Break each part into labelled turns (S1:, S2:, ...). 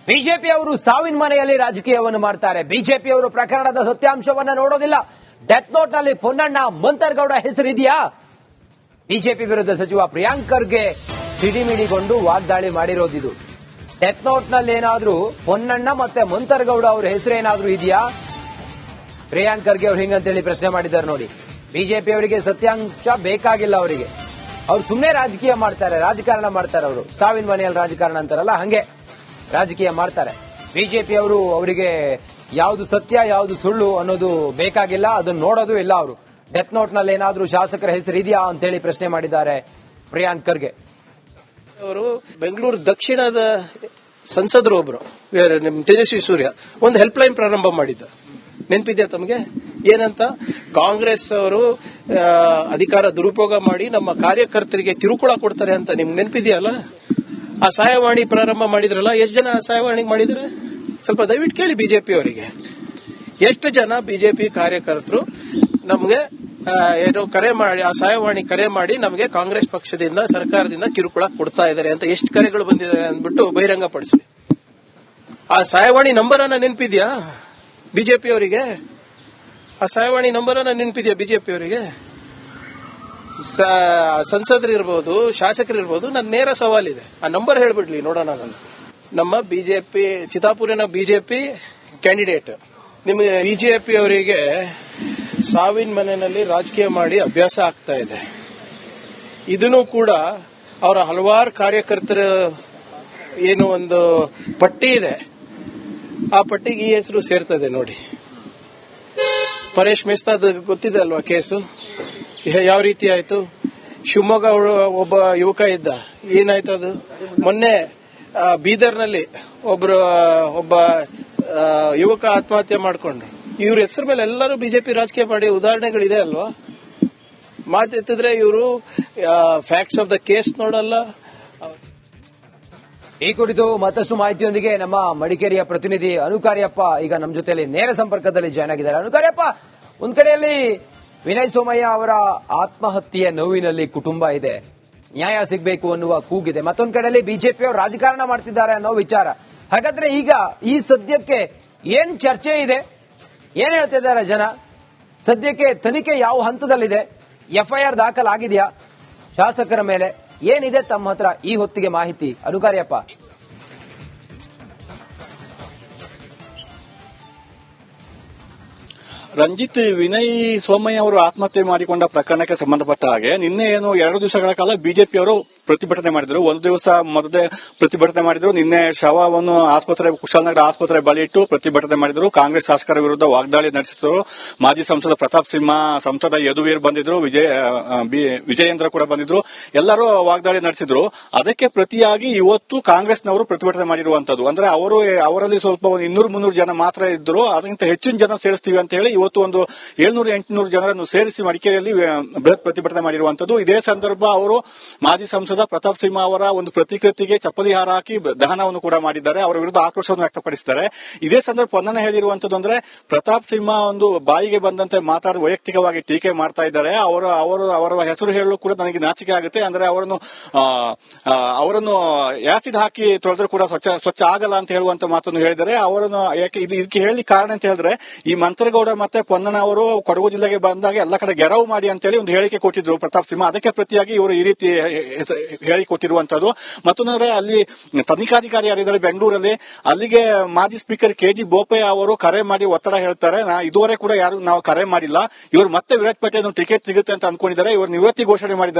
S1: BJP ಅವರು ಸಾವಿನ ಮನೆಯಲ್ಲಿ ರಾಜಕೀಯವನ್ನು ಮಾಡ್ತಾರೆ. ಬಿಜೆಪಿ ಅವರು ಪ್ರಕರಣದ ಸತ್ಯಾಂಶವನ್ನ ನೋಡೋದಿಲ್ಲ. ಡೆತ್ ನೋಟ್ ನಲ್ಲಿ ಪೊನ್ನಣ್ಣ ಮಂತರ್ಗೌಡ ಹೆಸರಿದೆಯಾ? ಬಿಜೆಪಿ ವಿರುದ್ಧ ಸಚಿವ ಪ್ರಿಯಾಂಕ್ ಖರ್ಗೆ ಸಿಡಿಮಿಡಿಗೊಂಡು ವಾಗ್ದಾಳಿ ಮಾಡಿರೋದಿದು. ಡೆತ್ ನೋಟ್ ನಲ್ಲಿ ಏನಾದ್ರೂ ಪೊನ್ನಣ್ಣ ಮತ್ತೆ ಮಂತರ್ಗೌಡ ಅವರ ಹೆಸರು ಏನಾದ್ರೂ ಇದೆಯಾ? ಪ್ರಿಯಾಂಕ್ ಖರ್ಗೆ ಅವರು ಹಿಂಗಂತೇಳಿ ಪ್ರಶ್ನೆ ಮಾಡಿದ್ದಾರೆ. ನೋಡಿ, ಬಿಜೆಪಿ ಅವರಿಗೆ ಸತ್ಯಾಂಶ ಬೇಕಾಗಿಲ್ಲ. ಅವರಿಗೆ ಅವ್ರು ಸುಮ್ಮನೆ ರಾಜಕೀಯ ಮಾಡ್ತಾರೆ, ರಾಜಕಾರಣ ಮಾಡ್ತಾರೆ. ಅವರು ಸಾವಿನ ಮನೆಯಲ್ಲಿ ರಾಜಕಾರಣ ಅಂತಾರಲ್ಲ, ಹಂಗೆ ರಾಜಕೀಯ ಮಾಡ್ತಾರೆ. ಬಿಜೆಪಿ ಅವರು ಅವರಿಗೆ ಯಾವುದು ಸತ್ಯ ಯಾವುದು ಸುಳ್ಳು ಅನ್ನೋದು ಬೇಕಾಗಿಲ್ಲ, ಅದನ್ನು ನೋಡೋದು ಇಲ್ಲ. ಅವರು ಡೆತ್ ನೋಟ್ ನಲ್ಲಿ ಏನಾದ್ರೂ ಶಾಸಕರ ಹೆಸರು ಇದೆಯಾ ಅಂತೇಳಿ ಪ್ರಶ್ನೆ ಮಾಡಿದ್ದಾರೆ ಪ್ರಿಯಾಂಕ್ ಖರ್ಗೆ
S2: ಅವರು. ಬೆಂಗಳೂರು ದಕ್ಷಿಣದ ಸಂಸದರು ಒಬ್ರು ನಿಮ್ ತೇಜಸ್ವಿ ಸೂರ್ಯ ಒಂದು ಹೆಲ್ಪ್ ಲೈನ್ ಪ್ರಾರಂಭ ಮಾಡಿದ್ದ, ನೆನಪಿದ್ಯಾ ತಮಗೆ? ಏನಂತ, ಕಾಂಗ್ರೆಸ್ ಅವರು ಅಧಿಕಾರ ದುರುಪಯೋಗ ಮಾಡಿ ನಮ್ಮ ಕಾರ್ಯಕರ್ತರಿಗೆ ಕಿರುಕುಳ ಕೊಡ್ತಾರೆ ಅಂತ. ನಿಮ್ಗೆ ನೆನಪಿದೆಯಲ್ಲ? ಆ ಸಹಾಯವಾಣಿ ಪ್ರಾರಂಭ ಮಾಡಿದ್ರಲ್ಲ, ಎಷ್ಟು ಜನ ಸಹಾಯವಾಣಿ ಮಾಡಿದ್ರೆ ಸ್ವಲ್ಪ ದಯವಿಟ್ಟು ಕೇಳಿ. ಬಿಜೆಪಿ ಅವರಿಗೆ ಎಷ್ಟು ಜನ ಬಿಜೆಪಿ ಕಾರ್ಯಕರ್ತರು ನಮ್ಗೆ ಏನು ಕರೆ ಮಾಡಿ, ಆ ಸಹಾಯವಾಣಿ ಕರೆ ಮಾಡಿ ನಮಗೆ ಕಾಂಗ್ರೆಸ್ ಪಕ್ಷದಿಂದ ಸರ್ಕಾರದಿಂದ ಕಿರುಕುಳ ಕೊಡ್ತಾ ಇದ್ದಾರೆ ಅಂತ ಎಷ್ಟು ಕರೆಗಳು ಬಂದಿದ್ದಾರೆ ಅಂದ್ಬಿಟ್ಟು ಬಹಿರಂಗ ಪಡಿಸಿ. ಆ ಸಹಾಯವಾಣಿ ನಂಬರ್ ಅನ್ನ ನೆನಪಿದ್ಯಾ ಬಿಜೆಪಿ ಅವರಿಗೆ? ಆ ಸಹಾಯವಾಣಿ ನಂಬರ್ ಅನ್ನ ನೆನಪಿದ್ಯಾ ಬಿಜೆಪಿ ಅವರಿಗೆ? ಸಂಸದರಿರ್ಬೋದು, ಶಾಸಕರಿರ್ಬೋದು, ನನ್ನ ನೇರ ಸವಾಲಿದೆ, ಆ ನಂಬರ್ ಹೇಳ್ಬಿಡ್ಲಿ ನೋಡೋಣ. ನಮ್ಮ ಬಿಜೆಪಿ ಚಿತ್ತಾಪುರಿನ ಬಿಜೆಪಿ ಕ್ಯಾಂಡಿಡೇಟ್, ನಿಮಗೆ ಬಿಜೆಪಿ ಅವರಿಗೆ ಸಾವಿನ ಮನೆಯಲ್ಲಿ ರಾಜಕೀಯ ಮಾಡಿ ಅಭ್ಯಾಸ ಆಗ್ತಾ ಇದೆ. ಇದನ್ನು ಕೂಡ ಅವರ ಹಲವಾರು ಕಾರ್ಯಕರ್ತರ ಏನು ಒಂದು ಪಟ್ಟಿ ಇದೆ, ಆ ಪಟ್ಟಿಗೆ ಈ ಹೆಸರು ಸೇರ್ತದೆ ನೋಡಿ. ಪರೇಶ್ ಮೆಸ್ತಾದ್ ಗೊತ್ತಿದೆ ಅಲ್ವಾ ಕೇಸು? ಯಾವ ರೀತಿ ಆಯ್ತು? ಶಿವಮೊಗ್ಗ ಒಬ್ಬ ಯುವಕ ಇದ್ದ, ಏನಾಯ್ತು ಅದು? ಮೊನ್ನೆ ಬೀದರ್ನಲ್ಲಿ ಒಬ್ಬ ಯುವಕ ಆತ್ಮಹತ್ಯೆ ಮಾಡಿಕೊಂಡ್ರು. ಇವ್ರ ಹೆಸರು ಮೇಲೆ ಎಲ್ಲರೂ ಬಿಜೆಪಿ ರಾಜಕೀಯ ಮಾಡಿ ಉದಾಹರಣೆಗಳಿದೆ ಅಲ್ವಾ? ಮಾತೆತ್ತಿದ್ರೆ ಇವರು ಫ್ಯಾಕ್ಟ್ಸ್ ಆಫ್ ದ ಕೇಸ್ ನೋಡಲ್ಲ.
S1: ಈ ಕುರಿತು ಮತ್ತಷ್ಟು ಮಾಹಿತಿಯೊಂದಿಗೆ ನಮ್ಮ ಮಡಿಕೇರಿಯ ಪ್ರತಿನಿಧಿ ಅನುಕಾರ್ಯಪ್ಪ ಈಗ ನಮ್ಮ ಜೊತೆಯಲ್ಲಿ ನೇರ ಸಂಪರ್ಕದಲ್ಲಿ ಜಾಯ್ನ್ ಆಗಿದ್ದಾರೆ. ಅನುಕಾರ್ಯಪ್ಪ, ಒಂದ್ ಕಡೆಯಲ್ಲಿ ವಿನಯ್ ಸೋಮಯ್ಯ ಅವರ ಆತ್ಮಹತ್ಯೆಯ ನೋವಿನಲ್ಲಿ ಕುಟುಂಬ ಇದೆ, ನ್ಯಾಯ ಸಿಗಬೇಕು ಅನ್ನುವ ಕೂಗಿದೆ. ಮತ್ತೊಂದು ಕಡೆಯಲ್ಲಿ ಬಿಜೆಪಿ ಅವರು ರಾಜಕಾರಣ ಮಾಡ್ತಿದ್ದಾರೆ ಅನ್ನೋ ವಿಚಾರ. ಹಾಗಾದ್ರೆ ಈಗ ಈ ಸದ್ಯಕ್ಕೆ ಏನ್ ಚರ್ಚೆ ಇದೆ, ಏನ್ ಹೇಳ್ತಿದ್ದಾರೆ ಜನ? ಸದ್ಯಕ್ಕೆ ತನಿಖೆ ಯಾವ ಹಂತದಲ್ಲಿದೆ? ಎಫ್ಐಆರ್ ದಾಖಲಾಗಿದೆಯಾ ಶಾಸಕರ ಮೇಲೆ? ಏನಿದೆ ತಮ್ಮ ಹತ್ರ ಈ ಹೊತ್ತಿಗೆ ಮಾಹಿತಿ ಅನುಕಾರ್ಯಪ್ಪ?
S3: ರಂಜಿತ್, ವಿನಯ್ ಸೋಮಯ್ಯ ಅವರು ಆತ್ಮಹತ್ಯೆ ಮಾಡಿಕೊಂಡ ಪ್ರಕರಣಕ್ಕೆ ಸಂಬಂಧಪಟ್ಟ ಹಾಗೆ ನಿನ್ನೆ ಏನು 2 ದಿವಸಗಳ ಕಾಲ ಬಿಜೆಪಿಯವರು ಪ್ರತಿಭಟನೆ ಮಾಡಿದ್ರು. ಒಂದು ದಿವಸ ಮೊದಲೇ ಪ್ರತಿಭಟನೆ ಮಾಡಿದ್ರು. ನಿನ್ನೆ ಶವವನ್ನು ಕುಶಾಲನಗರ ಆಸ್ಪತ್ರೆ ಬಳಿ ಇಟ್ಟು ಪ್ರತಿಭಟನೆ ಮಾಡಿದ್ರು. ಕಾಂಗ್ರೆಸ್ ಶಾಸಕರ ವಿರುದ್ಧ ವಾಗ್ದಾಳಿ ನಡೆಸಿದ್ರು. ಮಾಜಿ ಸಂಸದ ಪ್ರತಾಪ್ ಸಿಂಹ, ಸಂಸದ ಯದುವೀರ್ ಬಂದಿದ್ರು, ವಿಜಯೇಂದ್ರ ಕೂಡ ಬಂದಿದ್ರು. ಎಲ್ಲರೂ ವಾಗ್ದಾಳಿ ನಡೆಸಿದ್ರು. ಅದಕ್ಕೆ ಪ್ರತಿಯಾಗಿ ಇವತ್ತು ಕಾಂಗ್ರೆಸ್ನವರು ಪ್ರತಿಭಟನೆ ಮಾಡಿರುವಂತದ್ದು. ಅಂದ್ರೆ ಅವರಲ್ಲಿ ಸ್ವಲ್ಪ 200-300 ಜನ ಮಾತ್ರ ಇದ್ರು, ಅದಕ್ಕಿಂತ ಹೆಚ್ಚಿನ ಜನ ಸೇರಿಸ್ತೀವಿ ಅಂತ ಹೇಳಿ ಇವತ್ತು ಒಂದು 700-800 ಜನರನ್ನು ಸೇರಿಸಿ ಮಡಿಕೇರಿಯಲ್ಲಿ ಬೃಹತ್ ಪ್ರತಿಭಟನೆ ಮಾಡಿರುವಂತದ್ದು. ಇದೇ ಸಂದರ್ಭ ಅವರು ಮಾಜಿ ಸಂಸದ ಪ್ರತಾಪ್ ಸಿಂಹ ಅವರ ಒಂದು ಪ್ರತಿಕೃತಿಗೆ ಚಪ್ಪಲಿ ಹಾರ ಹಾಕಿ ದಹನವನ್ನು ಕೂಡ ಮಾಡಿದ್ದಾರೆ. ಅವರ ವಿರುದ್ಧ ಆಕ್ರೋಶವನ್ನು ವ್ಯಕ್ತಪಡಿಸಿದ್ದಾರೆ. ಇದೇ ಸಂದರ್ಭ ಪೊನ್ನಣ್ಣ ಹೇಳಿರುವಂತದ್ದು ಅಂದ್ರೆ, ಪ್ರತಾಪ್ ಸಿಂಹ ಒಂದು ಬಾಯಿಗೆ ಬಂದಂತೆ ಮಾತಾಡಿ ವೈಯಕ್ತಿಕವಾಗಿ ಟೀಕೆ ಮಾಡ್ತಾ ಇದ್ದಾರೆ. ಅವರ ಹೆಸರು ಹೇಳಲು ಕೂಡ ನನಗೆ ನಾಚಿಕೆ ಆಗುತ್ತೆ. ಅಂದ್ರೆ ಅವರನ್ನು ಆಸಿಡ್ ಹಾಕಿ ತೊಳೆದ್ರು ಕೂಡ ಸ್ವಚ್ಛ ಆಗಲ್ಲ ಅಂತ ಹೇಳುವಂತ ಮಾತನ್ನು ಹೇಳಿದ್ದಾರೆ. ಅವರನ್ನು ಇದಕ್ಕೆ ಹೇಳಿ ಕಾರಣ ಅಂತ ಹೇಳಿದ್ರೆ, ಈ ಮಂತ್ರಗೌಡ ಮತ್ತೆ ಪೊನ್ನಣ್ಣ ಅವರು ಕೊಡಗು ಜಿಲ್ಲೆಗೆ ಬಂದಾಗ ಎಲ್ಲ ಕಡೆ ಗೆರವು ಮಾಡಿ ಅಂತೇಳಿ ಒಂದು ಹೇಳಿಕೆ ಕೊಟ್ಟಿದ್ರು ಪ್ರತಾಪ್ ಸಿಂಹ. ಅದಕ್ಕೆ ಪ್ರತಿಯಾಗಿ ಇವರು ಈ ರೀತಿ ಹೇಳಿಕೊಟ್ಟಿರುವಂತದ್ದು. ಮತ್ತೊಂದ್ರೆ, ಅಲ್ಲಿ ತನಿಖಾಧಿಕಾರಿ ಯಾರಿದ್ದಾರೆ ಬೆಂಗಳೂರಲ್ಲಿ, ಅಲ್ಲಿಗೆ ಮಾಜಿ ಸ್ಪೀಕರ್ ಕೆಜಿ ಬೋಪಯ್ಯ ಅವರು ಕರೆ ಮಾಡಿ ಒತ್ತಡ ಹೇಳ್ತಾರೆ. ಇದುವರೆಗೆ ಕೂಡ ಯಾರು ನಾವು ಕರೆ ಮಾಡಿಲ್ಲ. ಇವರು ಮತ್ತೆ ವಿರಾಜಪೇಟೆ ಟಿಕೆಟ್ ಸಿಗುತ್ತೆ ಅಂತ ಅನ್ಕೊಂಡಿದ್ದಾರೆ. ಇವರು ನಿವೃತ್ತಿ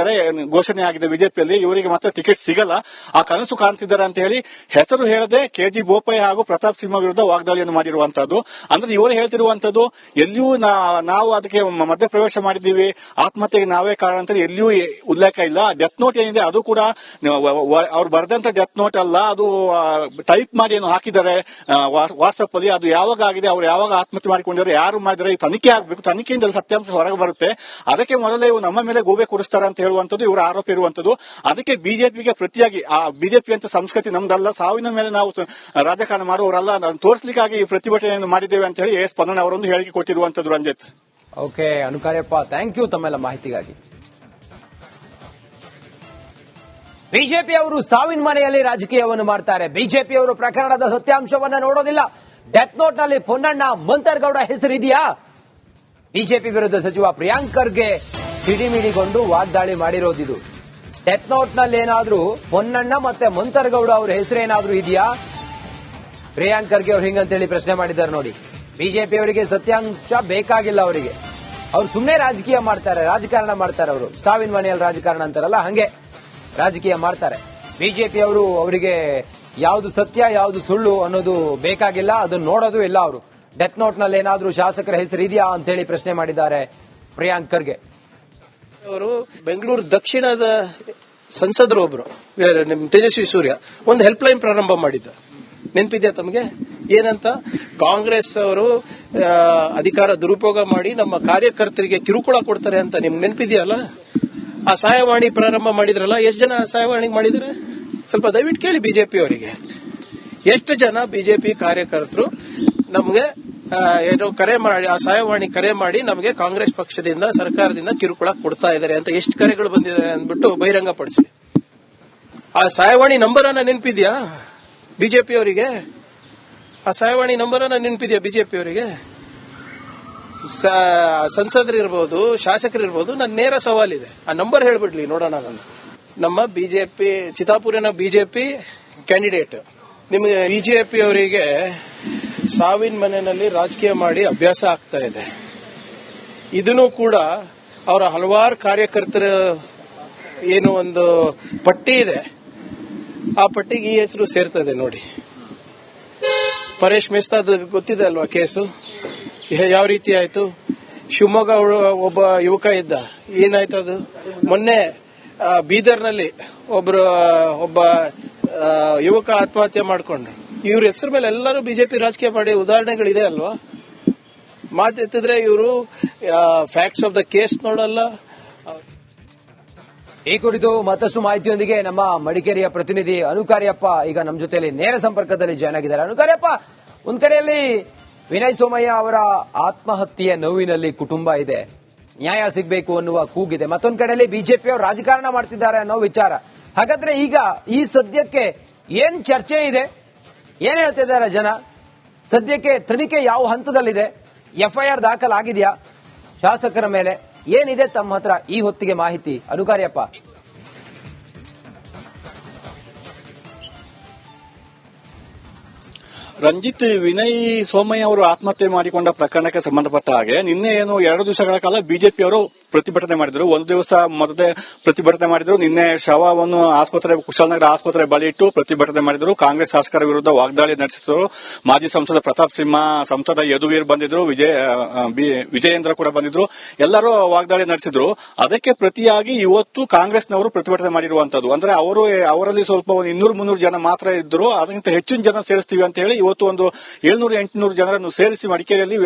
S3: ಘೋಷಣೆ ಆಗಿದೆ ಬಿಜೆಪಿಯಲ್ಲಿ. ಇವರಿಗೆ ಮತ್ತೆ ಟಿಕೆಟ್ ಸಿಗಲ್ಲ, ಆ ಕನಸು ಕಾಣ್ತಿದ್ದಾರೆ ಅಂತ ಹೇಳಿ ಹೆಸರು ಹೇಳದೆ ಕೆಜಿ ಬೋಪಯ್ಯ ಹಾಗೂ ಪ್ರತಾಪ್ ಸಿಂಹ ವಿರುದ್ಧ ವಾಗ್ದಾಳಿಯನ್ನು ಮಾಡಿರುವಂತದ್ದು. ಅಂದ್ರೆ ಇವರು ಹೇಳ್ತಿರುವಂತದ್ದು, ಎಲ್ಲಿಯೂ ನಾವು ಅದಕ್ಕೆ ಮಧ್ಯಪ್ರವೇಶ ಮಾಡಿದ್ದೀವಿ, ಆತ್ಮಹತ್ಯೆಗೆ ನಾವೇ ಕಾರಣ ಅಂತ ಎಲ್ಲಿಯೂ ಉಲ್ಲೇಖ ಇಲ್ಲ. ಡೆತ್ ನೋಟ್ ಏನಿದೆ ಅದು ಕೂಡ ಅವ್ರು ಬರೆದಂತ ಡೆತ್ ನೋಟ್ ಅಲ್ಲ, ಅದು ಟೈಪ್ ಮಾಡಿ ಏನು ಹಾಕಿದ್ದಾರೆ ವಾಟ್ಸ್ಆಪ್ ಅಲ್ಲಿ. ಅದು ಯಾವಾಗ ಆಗಿದೆ, ಅವ್ರು ಯಾವಾಗ ಆತ್ಮಹತ್ಯೆ ಮಾಡಿಕೊಂಡಿದ್ದಾರೆ, ಯಾರು ಮಾಡಿದರೆ, ತನಿಖೆ ಆಗಬೇಕು. ತನಿಖೆಯಿಂದ ಸತ್ಯಾಂಶ ಹೊರಗೆ ಬರುತ್ತೆ. ಅದಕ್ಕೆ ಮೊದಲೇ ನಮ್ಮ ಮೇಲೆ ಗೂಬೆ ಕೂರಿಸ್ತಾರೆ ಅಂತ ಹೇಳುವಂತದ್ದು ಇವರ ಆರೋಪ ಇರುವಂತದ್ದು. ಅದಕ್ಕೆ ಬಿಜೆಪಿಗೆ ಪ್ರತಿಯಾಗಿ, ಆ ಬಿಜೆಪಿ ಅಂತ ಸಂಸ್ಕೃತಿ ನಮ್ದಲ್ಲ, ಸಾವಿನ ಮೇಲೆ ನಾವು ರಾಜಕಾರಣ ಮಾಡುವವರಲ್ಲ, ತೋರಿಸಲಿಕ್ಕಾಗಿ ಈ ಪ್ರತಿಭಟನೆಯನ್ನು ಮಾಡಿದ್ದೇವೆ ಅಂತ ಹೇಳಿ ಎಸ್ ಪೊನ್ನಣ್ಣ ಅವರೊಂದು ಹೇಳಿಕೆ ಕೊಟ್ಟಿರುವಂತದ್ದು. ರಂಜಿತ್,
S1: ಓಕೆ ಅನುಕಾರ್ಯಪ್ಪ, ಥ್ಯಾಂಕ್ ಯು ತಮ್ಮೆಲ್ಲ ಮಾಹಿತಿಗಾಗಿ. ಬಿಜೆಪಿ ಅವರು ಸಾವಿನ ಮನೆಯಲ್ಲಿ ರಾಜಕೀಯವನ್ನು ಮಾಡ್ತಾರೆ. ಬಿಜೆಪಿ ಅವರು ಪ್ರಕರಣದ ಸತ್ಯಾಂಶವನ್ನ ನೋಡೋದಿಲ್ಲ. ಡೆತ್ ನೋಟ್ ನಲ್ಲಿ ಪೊನ್ನಣ್ಣ ಮಂತರ್ಗೌಡ ಹೆಸರಿದೆಯಾ? ಬಿಜೆಪಿ ವಿರುದ್ಧ ಸಚಿವ ಪ್ರಿಯಾಂಕ್ ಖರ್ಗೆ ಸಿಡಿಮಿಡಿಗೊಂಡು ವಾಗ್ದಾಳಿ ಮಾಡಿರೋದಿದು. ಡೆತ್ ನೋಟ್ ನಲ್ಲಿ ಏನಾದ್ರೂ ಪೊನ್ನಣ್ಣ ಮತ್ತೆ ಮಂತರ್ಗೌಡ ಅವರ ಹೆಸರೇನಾದ್ರೂ ಇದೆಯಾ? ಪ್ರಿಯಾಂಕ್ ಖರ್ಗೆ ಅವರು ಹಿಂಗಂತೇಳಿ ಪ್ರಶ್ನೆ ಮಾಡಿದ್ದಾರೆ ನೋಡಿ. ಬಿಜೆಪಿ ಅವರಿಗೆ ಸತ್ಯಾಂಶ ಬೇಕಾಗಿಲ್ಲ. ಅವರಿಗೆ ಅವ್ರು ಸುಮ್ಮನೆ ರಾಜಕೀಯ ಮಾಡ್ತಾರೆ, ರಾಜಕಾರಣ ಮಾಡ್ತಾರೆ. ಅವರು ಸಾವಿನ ಮನೆಯಲ್ಲಿ ರಾಜಕಾರಣ ಅಂತಾರಲ್ಲ, ಹಂಗೆ ರಾಜಕೀಯ ಮಾಡ್ತಾರೆ. ಬಿಜೆಪಿ ಅವರು ಅವರಿಗೆ ಯಾವುದು ಸತ್ಯ ಯಾವುದು ಸುಳ್ಳು ಅನ್ನೋದು ಬೇಕಾಗಿಲ್ಲ, ಅದನ್ನು ನೋಡೋದು ಇಲ್ಲ. ಅವರು ಡೆತ್ ನೋಟ್ ನಲ್ಲಿ ಏನಾದ್ರೂ ಶಾಸಕರ ಹೆಸರು ಇದೆಯಾ ಅಂತ ಹೇಳಿ ಪ್ರಶ್ನೆ ಮಾಡಿದ್ದಾರೆ ಪ್ರಿಯಾಂಕ್ ಖರ್ಗೆ
S2: ಅವರು. ಬೆಂಗಳೂರು ದಕ್ಷಿಣದ ಸಂಸದರು ಒಬ್ರು, ನಿಮ್ ತೇಜಸ್ವಿ ಸೂರ್ಯ, ಒಂದು ಹೆಲ್ಪ್ ಲೈನ್ ಪ್ರಾರಂಭ ಮಾಡಿದ್ದ. ನೆನಪಿದ್ಯಾ ತಮಗೆ? ಏನಂತ? ಕಾಂಗ್ರೆಸ್ ಅವರು ಅಧಿಕಾರ ದುರುಪಯೋಗ ಮಾಡಿ ನಮ್ಮ ಕಾರ್ಯಕರ್ತರಿಗೆ ಕಿರುಕುಳ ಕೊಡ್ತಾರೆ ಅಂತ. ನಿಮ್ಗೆ ನೆನಪಿದ್ಯಲ್ಲ? ಆ ಸಹಾಯವಾಣಿ ಪ್ರಾರಂಭ ಮಾಡಿದ್ರಲ್ಲ, ಎಷ್ಟು ಜನ ಸಹಾಯವಾಣಿ ಮಾಡಿದ್ರೆ ಸ್ವಲ್ಪ ದಯವಿಟ್ಟು ಕೇಳಿ ಬಿಜೆಪಿ ಅವರಿಗೆ. ಎಷ್ಟು ಜನ ಬಿಜೆಪಿ ಕಾರ್ಯಕರ್ತರು ನಮ್ಗೆ ಏನೋ ಕರೆ ಮಾಡಿ, ಆ ಸಹಾಯವಾಣಿ ಕರೆ ಮಾಡಿ ನಮಗೆ ಕಾಂಗ್ರೆಸ್ ಪಕ್ಷದಿಂದ ಸರ್ಕಾರದಿಂದ ಕಿರುಕುಳ ಕೊಡ್ತಾ ಇದ್ದಾರೆ ಅಂತ ಎಷ್ಟು ಕರೆಗಳು ಬಂದಿದೆ ಅಂದ್ಬಿಟ್ಟು ಬಹಿರಂಗ ಪಡಿಸಿ. ಆ ಸಹಾಯವಾಣಿ ನಂಬರ್ ಅನ್ನ ನೆನಪಿದ್ಯಾ ಬಿಜೆಪಿ ಅವರಿಗೆ? ಆ ಸಹಾಯವಾಣಿ ನಂಬರ್ ಅನ್ನ ನೆನಪಿದ್ಯಾ ಬಿಜೆಪಿ ಅವರಿಗೆ? ಸಂಸದರಿರ್ಬೋದು, ಶಾಸಕರಿರ್ಬೋದು, ನನ್ನ ನೇರ ಸವಾಲಿದೆ, ಆ ನಂಬರ್ ಹೇಳ್ಬಿಡ್ಲಿ ನೋಡೋಣ. ನಾನು ನಮ್ಮ ಬಿಜೆಪಿ ಚಿತಾಪುರಿನ ಬಿಜೆಪಿ ಕ್ಯಾಂಡಿಡೇಟ್. ನಿಮಗೆ ಬಿಜೆಪಿ ಅವರಿಗೆ ಸಾವಿನ ಮನೆಯಲ್ಲಿ ರಾಜಕೀಯ ಮಾಡಿ ಅಭ್ಯಾಸ ಆಗ್ತಾ ಇದೆ. ಇದನ್ನು ಕೂಡ ಅವರ ಹಲವಾರು ಕಾರ್ಯಕರ್ತರ ಏನು ಒಂದು ಪಟ್ಟಿ ಇದೆ, ಆ ಪಟ್ಟಿಗೆ ಈ ಹೆಸರು ಸೇರ್ತದೆ ನೋಡಿ. ಪರೇಶ್ ಮೆಸ್ತಾದ್ ಗೊತ್ತಿದೆ ಅಲ್ವಾ ಕೇಸು? ಯಾವ ರೀತಿ ಆಯ್ತು? ಶಿವಮೊಗ್ಗ ಒಬ್ಬ ಯುವಕ ಇದ್ದ, ಏನಾಯ್ತು ಅದು? ಮೊನ್ನೆ ಬೀದರ್ನಲ್ಲಿ ಒಬ್ಬ ಯುವಕ ಆತ್ಮಹತ್ಯೆ ಮಾಡಿಕೊಂಡ್ರು. ಇವ್ರ ಹೆಸರು ಮೇಲೆ ಎಲ್ಲರೂ ಬಿಜೆಪಿ ರಾಜಕೀಯ ಮಾಡಿ ಉದಾಹರಣೆಗಳಿದೆ ಅಲ್ವಾ? ಮಾತೆತ್ತಿದ್ರೆ ಇವರು ಫ್ಯಾಕ್ಟ್ಸ್ ಆಫ್ ದ ಕೇಸ್ ನೋಡಲ್ಲ.
S1: ಈ ಕುರಿತು ಮತ್ತಷ್ಟು ಮಾಹಿತಿಯೊಂದಿಗೆ ನಮ್ಮ ಮಡಿಕೇರಿಯ ಪ್ರತಿನಿಧಿ ಅನುಕಾರ್ಯಪ್ಪ ಈಗ ನಮ್ಮ ಜೊತೆಯಲ್ಲಿ ನೇರ ಸಂಪರ್ಕದಲ್ಲಿ ಜಾಯ್ನ್ ಆಗಿದ್ದಾರೆ. ಅನುಕಾರ್ಯಪ್ಪ, ಒಂದ್ ಕಡೆಯಲ್ಲಿ ವಿನಯ್ ಸೋಮಯ್ಯ ಅವರ ಆತ್ಮಹತ್ಯೆಯ ನೋವಿನಲ್ಲಿ ಕುಟುಂಬ ಇದೆ, ನ್ಯಾಯ ಸಿಗಬೇಕು ಅನ್ನುವ ಕೂಗಿದೆ. ಮತ್ತೊಂದ್ ಕಡೆಯಲ್ಲಿ ಬಿಜೆಪಿ ಅವರು ರಾಜಕಾರಣ ಮಾಡ್ತಿದ್ದಾರೆ ಅನ್ನೋ ವಿಚಾರ. ಹಾಗಾದ್ರೆ ಈಗ ಈ ಸದ್ಯಕ್ಕೆ ಏನ್ ಚರ್ಚೆ ಇದೆ? ಏನ್ ಹೇಳ್ತಿದ್ದಾರೆ ಜನ? ಸದ್ಯಕ್ಕೆ ತನಿಖೆ ಯಾವ ಹಂತದಲ್ಲಿದೆ? ಎಫ್ಐಆರ್ ದಾಖಲಾಗಿದೆಯಾ ಶಾಸಕರ ಮೇಲೆ? ಏನಿದೆ ತಮ್ಮ ಹತ್ರ ಈ ಹೊತ್ತಿಗೆ ಮಾಹಿತಿ ಅನುಕಾರ್ಯಪ್ಪ?
S3: ರಂಜಿತ್, ವಿನಯ್ ಸೋಮಯ್ಯ ಅವರು ಆತ್ಮಹತ್ಯೆ ಮಾಡಿಕೊಂಡ ಪ್ರಕರಣಕ್ಕೆ ಸಂಬಂಧಪಟ್ಟ ಹಾಗೆ ನಿನ್ನೆ ಏನು 2 ದಿವಸಗಳ ಕಾಲ ಬಿಜೆಪಿ ಅವರು ಪ್ರತಿಭಟನೆ ಮಾಡಿದ್ರು. ಒಂದು ದಿವಸ ಮೊದಲೇ ಪ್ರತಿಭಟನೆ ಮಾಡಿದ್ರು. ನಿನ್ನೆ ಶವವನ್ನು ಕುಶಾಲನಗರ ಆಸ್ಪತ್ರೆ ಬಳಿ ಇಟ್ಟು ಪ್ರತಿಭಟನೆ ಮಾಡಿದ್ರು. ಕಾಂಗ್ರೆಸ್ ಶಾಸಕರ ವಿರುದ್ಧ ವಾಗ್ದಾಳಿ ನಡೆಸಿದ್ರು. ಮಾಜಿ ಸಂಸದ ಪ್ರತಾಪ್ ಸಿಂಹ, ಸಂಸದ ಯದುವೀರ್ ಬಂದಿದ್ರು, ವಿಜಯೇಂದ್ರ ಕೂಡ ಬಂದಿದ್ರು. ಎಲ್ಲರೂ ವಾಗ್ದಾಳಿ ನಡೆಸಿದ್ರು. ಅದಕ್ಕೆ ಪ್ರತಿಯಾಗಿ ಇವತ್ತು ಕಾಂಗ್ರೆಸ್ನವರು ಪ್ರತಿಭಟನೆ ಮಾಡಿರುವಂತದ್ದು. ಅಂದ್ರೆ ಅವರಲ್ಲಿ ಸ್ವಲ್ಪ 200-300 ಜನ ಮಾತ್ರ ಇದ್ರು. ಅದಕ್ಕಿಂತ ಹೆಚ್ಚಿನ ಜನ ಸೇರಿಸ್ತೀವಿ ಅಂತ ಹೇಳಿ ಇವತ್ತು ಒಂದು 700-800 ಜನರನ್ನು ಸೇರಿಸಿ ಮಡಿಕೇರಿಯಲ್ಲಿ